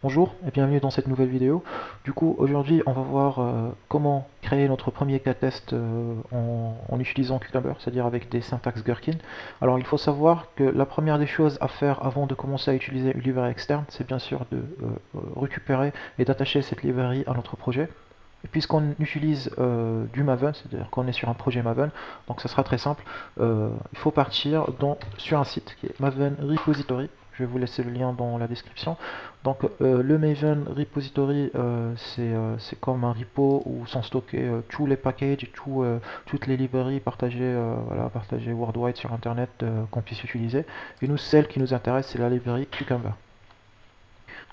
Bonjour et bienvenue dans cette nouvelle vidéo. Du coup, aujourd'hui, on va voir comment créer notre premier cas test en utilisant Cucumber, c'est-à-dire avec des syntaxes Gherkin. Alors, il faut savoir que la première des choses à faire avant de commencer à utiliser une librairie externe, c'est bien sûr de récupérer et d'attacher cette librairie à notre projet. Et puisqu'on utilise du Maven, c'est-à-dire qu'on est sur un projet Maven, donc ça sera très simple, il faut partir sur un site qui est Maven Repository. Je vais vous laisser le lien dans la description. Donc le Maven Repository, c'est comme un repo où sont stockés tous les packages, toutes les librairies partagées, voilà, partagées worldwide sur Internet qu'on puisse utiliser. Et nous, celle qui nous intéresse, c'est la librairie Cucumber.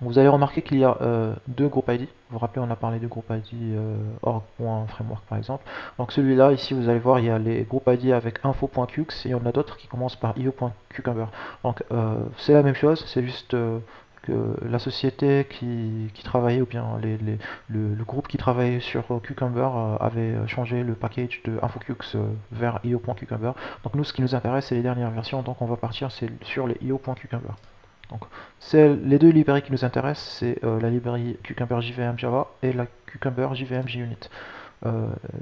Donc, vous allez remarquer qu'il y a deux groupes ID. Vous vous rappelez, on a parlé de groupe ID org.framework par exemple. Donc celui-là, ici, vous allez voir, il y a les groupes ID avec info.cux et il y en a d'autres qui commencent par io.cucumber. Donc c'est la même chose, c'est juste que la société qui travaillait, ou bien le groupe qui travaillait sur Cucumber avait changé le package de InfoCux vers io.cucumber. Donc nous, ce qui nous intéresse, c'est les dernières versions, donc on va partir sur les io.cucumber. Donc, les deux librairies qui nous intéressent, c'est la librairie Cucumber JVM Java et la Cucumber JVM JUnit.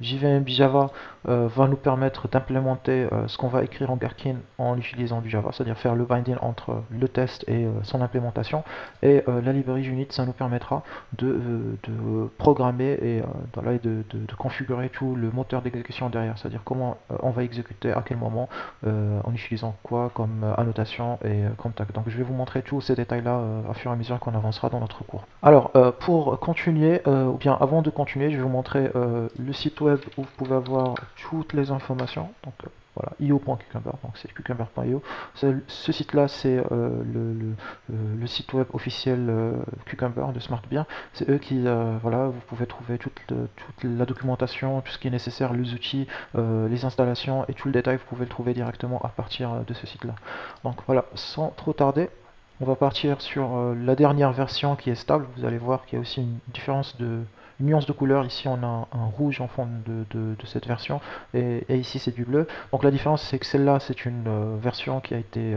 JVM Java va nous permettre d'implémenter ce qu'on va écrire en Gherkin en utilisant du Java, c'est-à-dire faire le binding entre le test et son implémentation. Et la librairie JUnit, ça nous permettra de programmer et, voilà, de configurer tout le moteur d'exécution derrière, c'est-à-dire comment on va exécuter à quel moment, en utilisant quoi comme annotation et comme tag. Donc je vais vous montrer tous ces détails-là à fur et à mesure qu'on avancera dans notre cours. Alors, pour continuer, ou bien avant de continuer, je vais vous montrer le site web où vous pouvez avoir toutes les informations. Donc voilà, io.cucumber, donc c'est cucumber.io. Ce site-là, c'est le site web officiel Cucumber de SmartBeer. C'est eux qui, voilà, vous pouvez trouver toute la documentation, tout ce qui est nécessaire, les outils, les installations et tout le détail, vous pouvez le trouver directement à partir de ce site-là. Donc voilà, sans trop tarder, on va partir sur la dernière version qui est stable. Vous allez voir qu'il y a aussi une nuance de couleur. Ici, on a un rouge en fond de cette version et ici, c'est du bleu. Donc la différence, c'est que celle-là, c'est une version qui a été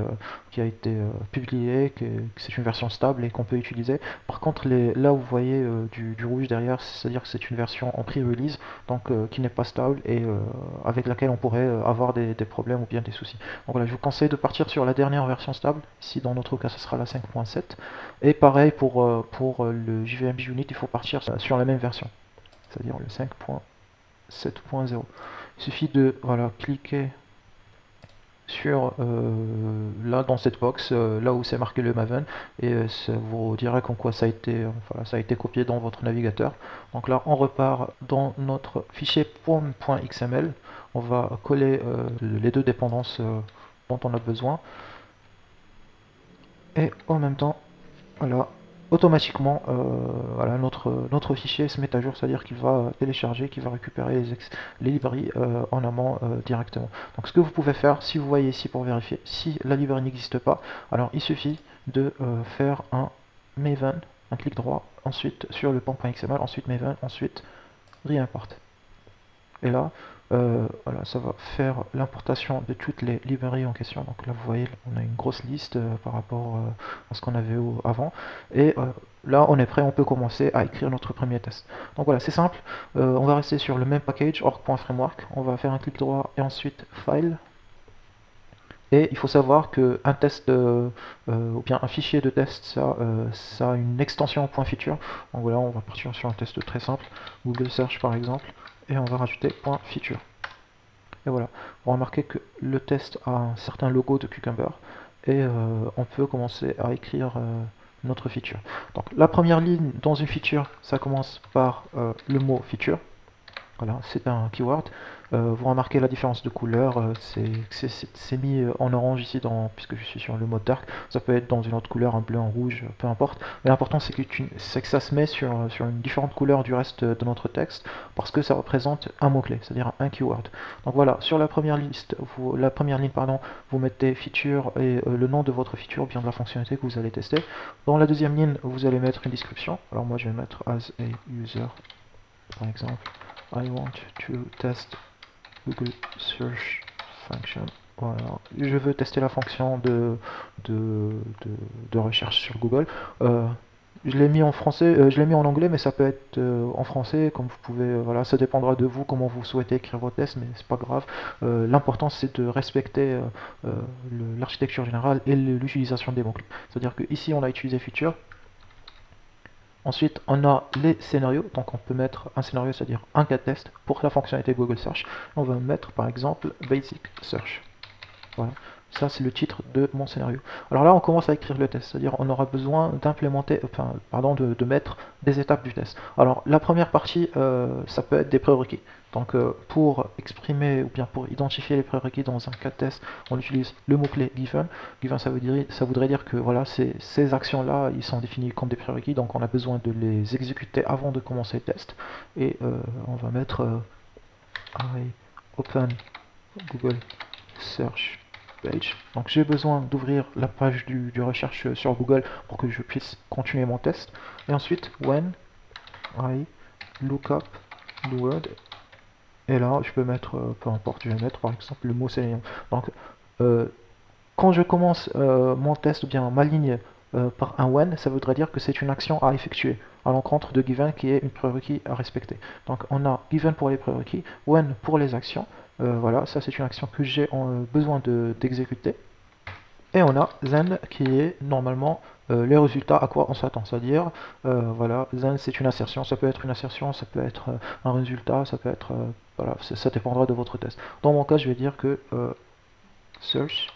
publiée, que c'est une version stable et qu'on peut utiliser. Par contre, là où vous voyez du rouge derrière, c'est-à-dire que c'est une version en pre-release, donc qui n'est pas stable et avec laquelle on pourrait avoir des problèmes ou bien des soucis. Donc voilà, je vous conseille de partir sur la dernière version stable. Ici, dans notre cas, ce sera la 5.7. Et pareil pour le JVM Unit, il faut partir sur la même version, c'est-à-dire le 5.7.0. Il suffit de, voilà, cliquer sur là dans cette box, là où c'est marqué le Maven, et ça vous dira qu'en quoi ça a été, voilà, ça a été copié dans votre navigateur. Donc là, on repart dans notre fichier .xml. On va coller les deux dépendances dont on a besoin. Et en même temps, voilà, automatiquement, voilà, notre fichier se met à jour, c'est-à-dire qu'il va télécharger, qu'il va récupérer les librairies en amont directement. Donc ce que vous pouvez faire, si vous voyez ici pour vérifier, si la librairie n'existe pas, alors il suffit de faire un Maven, un clic droit, ensuite sur le pan.xml, ensuite Maven, ensuite reimport. Et là, voilà, ça va faire l'importation de toutes les librairies en question. Donc là, vous voyez, on a une grosse liste par rapport à ce qu'on avait avant. Et là, on est prêt, on peut commencer à écrire notre premier test. Donc voilà, c'est simple. On va rester sur le même package, org.framework. On va faire un clic droit et ensuite File. Et il faut savoir qu'un test, ou bien un fichier de test, ça a une extension .feature. Donc voilà, on va partir sur un test très simple, Google Search par exemple, et on va rajouter .feature. Et voilà, vous remarquez que le test a un certain logo de Cucumber, et on peut commencer à écrire notre feature. Donc la première ligne dans une feature, ça commence par le mot feature. Voilà, c'est un keyword. Vous remarquez la différence de couleur, c'est mis en orange ici, puisque je suis sur le mode dark. Ça peut être dans une autre couleur, un bleu, un rouge, peu importe. Mais l'important c'est que ça se met sur une différente couleur du reste de notre texte, parce que ça représente un mot-clé, c'est-à-dire un keyword. Donc voilà, sur la première ligne, pardon, vous mettez feature et le nom de votre feature, ou bien de la fonctionnalité que vous allez tester. Dans la deuxième ligne, vous allez mettre une description. Alors moi je vais mettre as a user, par exemple. I want to test Google Search Function. Voilà. Je veux tester la fonction de recherche sur Google. Je l'ai mis en français, je l'ai mis en anglais, mais ça peut être en français, comme vous pouvez, voilà, ça dépendra de vous, comment vous souhaitez écrire vos tests, mais c'est pas grave. L'important c'est de respecter l'architecture générale et l'utilisation des mots-clés. C'est-à-dire que ici on a utilisé feature, ensuite on a les scénarios, donc on peut mettre un scénario, c'est-à-dire un cas de test pour la fonctionnalité Google Search. On va mettre par exemple Basic Search. Voilà, ça c'est le titre de mon scénario. Alors là, on commence à écrire le test, c'est-à-dire on aura besoin d'implémenter, enfin, pardon, de mettre des étapes du test. Alors la première partie, ça peut être des prérequis. Donc pour exprimer ou bien pour identifier les prérequis dans un cas de test, on utilise le mot-clé given. Given, ça voudrait dire que voilà, ces actions-là, ils sont définis comme des prérequis, donc on a besoin de les exécuter avant de commencer le test. Et on va mettre I open Google Search page. Donc j'ai besoin d'ouvrir la page du recherche sur Google pour que je puisse continuer mon test. Et ensuite, when I look up the word. Et là, je peux mettre, peu importe, je vais mettre par exemple le mot Selenium. Donc, quand je commence mon test ou bien ma ligne par un when, ça voudrait dire que c'est une action à effectuer à l'encontre de given qui est une prérequis à respecter. Donc on a given pour les prérequis, when pour les actions. Voilà, ça c'est une action que j'ai besoin d'exécuter. Et on a then qui est normalement les résultats à quoi on s'attend. C'est-à-dire, voilà, then c'est une assertion, ça peut être une assertion, ça peut être un résultat, ça peut être, voilà, ça dépendra de votre test. Dans mon cas, je vais dire que search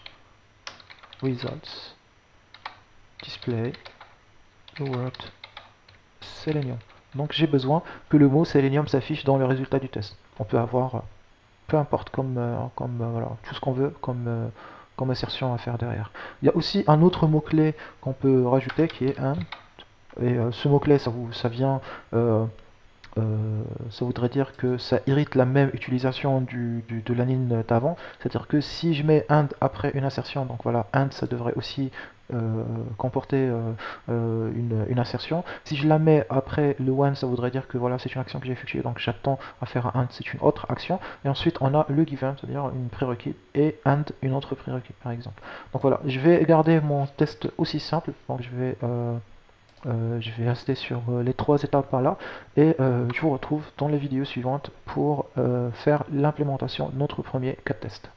results display the word Selenium. Donc j'ai besoin que le mot Selenium s'affiche dans le résultat du test. On peut avoir peu importe voilà, tout ce qu'on veut comme assertion à faire derrière. Il y a aussi un autre mot-clé qu'on peut rajouter qui est un. Et ce mot-clé, ça vient ça voudrait dire que ça irrite la même utilisation de la ligne d'avant. C'est-à-dire que si je mets and après une assertion, donc voilà, and ça devrait aussi comporter une assertion. Si je la mets après le when, ça voudrait dire que voilà, c'est une action que j'ai effectuée, donc j'attends à faire un and, c'est une autre action. Et ensuite, on a le given, c'est-à-dire une prérequis, et and, une autre prérequis, par exemple. Donc voilà, je vais garder mon test aussi simple, donc je vais rester sur les trois étapes par là et je vous retrouve dans les vidéos suivantes pour faire l'implémentation de notre premier cas de test.